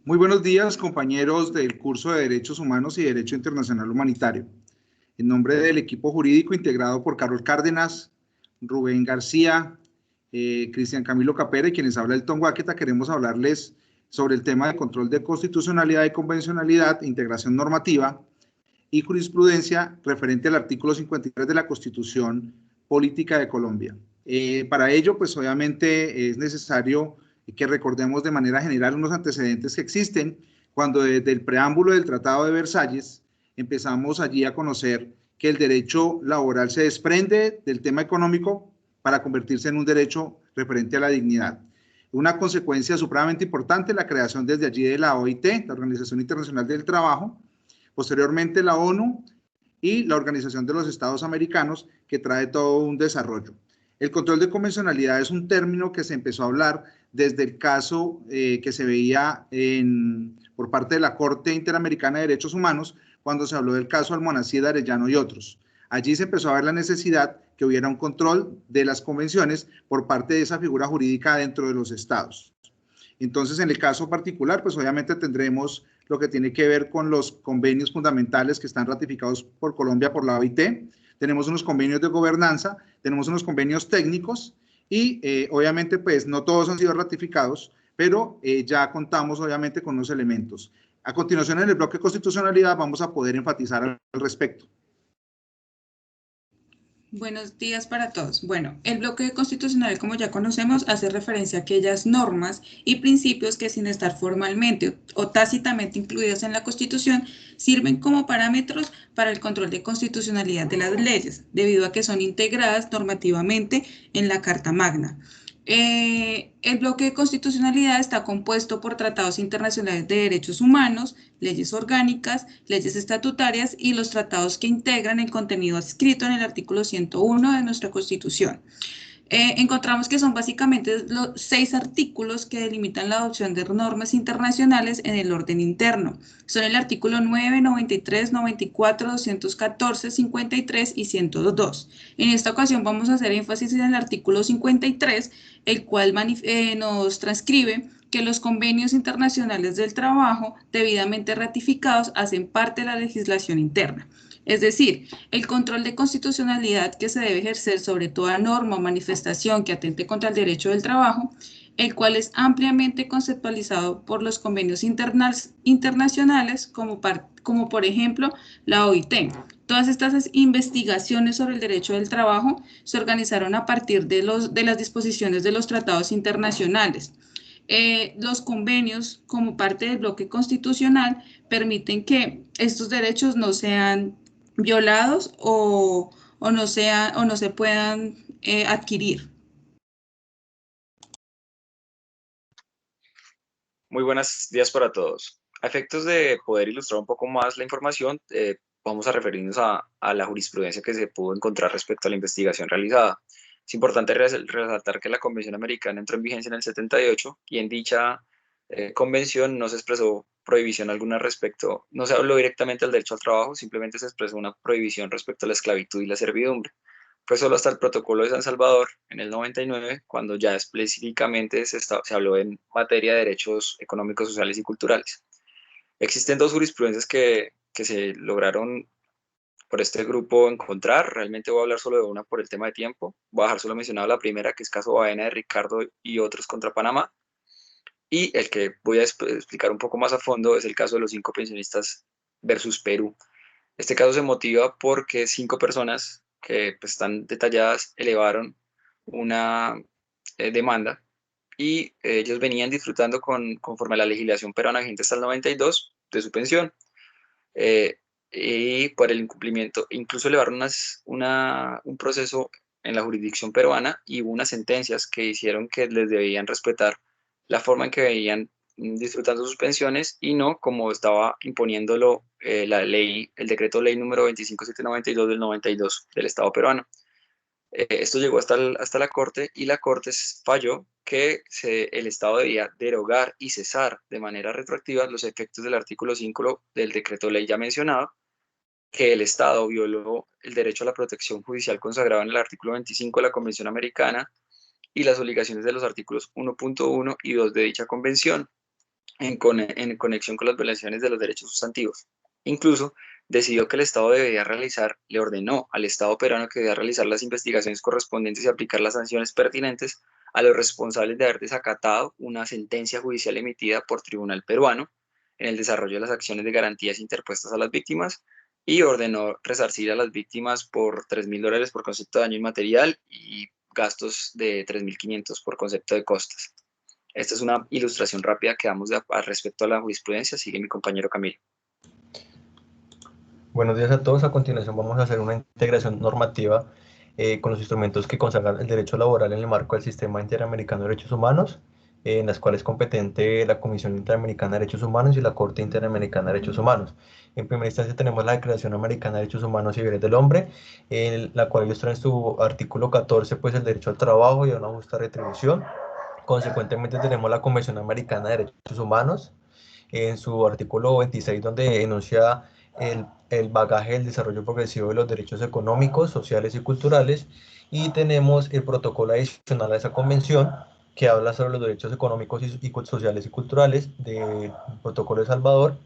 Muy buenos días, compañeros del curso de Derechos Humanos y Derecho Internacional Humanitario. En nombre del equipo jurídico integrado por Carol Cárdenas, Rubén García, Cristian Camilo Capera y quienes habla el Tom Guaqueta, queremos hablarles sobre el tema de control de constitucionalidad y convencionalidad, integración normativa y jurisprudencia referente al artículo 53 de la Constitución Política de Colombia. Para ello, pues obviamente es necesario que recordemos de manera general unos antecedentes que existen cuando desde el preámbulo del Tratado de Versalles empezamos allí a conocer que el derecho laboral se desprende del tema económico para convertirse en un derecho referente a la dignidad. Una consecuencia supremamente importante, la creación desde allí de la OIT, la Organización Internacional del Trabajo, posteriormente la ONU y la Organización de los Estados Americanos, que trae todo un desarrollo. El control de convencionalidad es un término que se empezó a hablar desde el caso que se veía por parte de la Corte Interamericana de Derechos Humanos, cuando se habló del caso Almonacid, Arellano y otros. Allí se empezó a ver la necesidad que hubiera un control de las convenciones por parte de esa figura jurídica dentro de los estados. Entonces, en el caso particular, pues obviamente tendremos lo que tiene que ver con los convenios fundamentales que están ratificados por Colombia por la OIT. Tenemos unos convenios de gobernanza, tenemos unos convenios técnicos y obviamente pues no todos han sido ratificados, pero ya contamos obviamente con unos elementos. A continuación, en el bloque de constitucionalidad vamos a poder enfatizar al respecto. Buenos días para todos. Bueno, el bloque constitucional, como ya conocemos, hace referencia a aquellas normas y principios que, sin estar formalmente o tácitamente incluidos en la Constitución, sirven como parámetros para el control de constitucionalidad de las leyes, debido a que son integradas normativamente en la Carta Magna. El bloque de constitucionalidad está compuesto por tratados internacionales de derechos humanos, leyes orgánicas, leyes estatutarias y los tratados que integran el contenido adscrito en el artículo 101 de nuestra Constitución. Encontramos que son básicamente los 6 artículos que delimitan la adopción de normas internacionales en el orden interno. Son el artículo 9, 93, 94, 214, 53 y 102. En esta ocasión vamos a hacer énfasis en el artículo 53, el cual nos transcribe que los convenios internacionales del trabajo debidamente ratificados hacen parte de la legislación interna. Es decir, el control de constitucionalidad que se debe ejercer sobre toda norma o manifestación que atente contra el derecho del trabajo, el cual es ampliamente conceptualizado por los convenios internacionales como por ejemplo la OIT. Todas estas investigaciones sobre el derecho del trabajo se organizaron a partir de las disposiciones de los tratados internacionales. Los convenios, como parte del bloque constitucional, permiten que estos derechos no sean violados o no se puedan adquirir. Muy buenos días para todos. A efectos de poder ilustrar un poco más la información, vamos a referirnos a la jurisprudencia que se pudo encontrar respecto a la investigación realizada. Es importante resaltar que la Convención Americana entró en vigencia en el 78 y en dicha convención no se expresó prohibición alguna respecto, no se habló directamente del derecho al trabajo, simplemente se expresó una prohibición respecto a la esclavitud y la servidumbre. Fue solo hasta el Protocolo de San Salvador, en el 99, cuando ya específicamente se habló en materia de derechos económicos, sociales y culturales. Existen dos jurisprudencias que se lograron por este grupo encontrar. Realmente voy a hablar solo de una por el tema de tiempo. Voy a dejar solo mencionado la primera, que es caso Baena de Ricardo y otros contra Panamá. Y el que voy a explicar un poco más a fondo es el caso de los 5 pensionistas versus Perú. Este caso se motiva porque 5 personas que pues, están detalladas elevaron una demanda y ellos venían disfrutando conforme a la legislación peruana vigente hasta el 92 de su pensión. Y por el incumplimiento, incluso elevaron un proceso en la jurisdicción peruana y hubo unas sentencias que hicieron que les debían respetar la forma en que venían disfrutando sus pensiones y no como estaba imponiéndolo la ley, el decreto ley número 25792 del 92 del Estado peruano. Esto llegó hasta la Corte y la Corte falló que el Estado debía derogar y cesar de manera retroactiva los efectos del artículo 5 del decreto ley ya mencionado, que el Estado violó el derecho a la protección judicial consagrado en el artículo 25 de la Convención Americana y las obligaciones de los artículos 1.1 y 2 de dicha convención. en conexión con las violaciones de los derechos sustantivos. Incluso decidió que el Estado debía realizar, le ordenó al Estado peruano que debía realizar las investigaciones correspondientes y aplicar las sanciones pertinentes a los responsables de haber desacatado una sentencia judicial emitida por tribunal peruano en el desarrollo de las acciones de garantías interpuestas a las víctimas y ordenó resarcir a las víctimas por $3.000 por concepto de daño inmaterial y gastos de 3.500 por concepto de costas. Esta es una ilustración rápida que damos respecto a la jurisprudencia. Sigue mi compañero Camilo. Buenos días a todos. A continuación vamos a hacer una integración normativa con los instrumentos que consagran el derecho laboral en el marco del Sistema Interamericano de Derechos Humanos, en las cuales es competente la Comisión Interamericana de Derechos Humanos y la Corte Interamericana de Derechos Humanos. En primera instancia tenemos la Declaración Americana de Derechos Humanos y Deberes del Hombre, en la cual ilustra en su artículo 14 pues, el derecho al trabajo y a una justa retribución. Consecuentemente tenemos la Convención Americana de Derechos Humanos, en su artículo 26, donde enuncia el bagaje del desarrollo progresivo de los derechos económicos, sociales y culturales, y tenemos el protocolo adicional a esa convención que habla sobre los derechos económicos y sociales y culturales del protocolo de Salvador,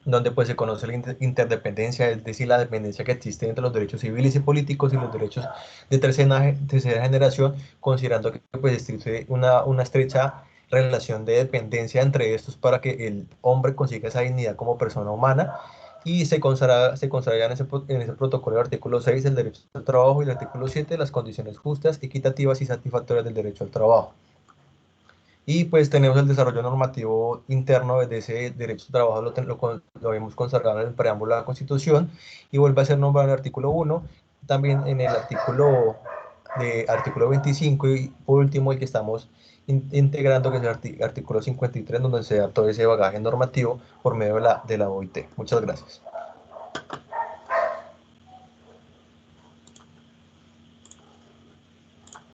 donde pues se conoce la interdependencia, es decir, la dependencia que existe entre los derechos civiles y políticos y los derechos de tercera generación, considerando que pues existe una estrecha relación de dependencia entre estos para que el hombre consiga esa dignidad como persona humana, y se consagra en ese protocolo del artículo 6 el derecho al trabajo y el artículo 7 las condiciones justas, equitativas y satisfactorias del derecho al trabajo. Y pues tenemos el desarrollo normativo interno de ese derecho al trabajo, lo vemos consagrado en el preámbulo de la Constitución y vuelve a ser nombrado en el artículo 1, también en el artículo 25 y por último el que estamos integrando, que es el artículo 53, donde se da todo ese bagaje normativo por medio de la OIT. Muchas gracias.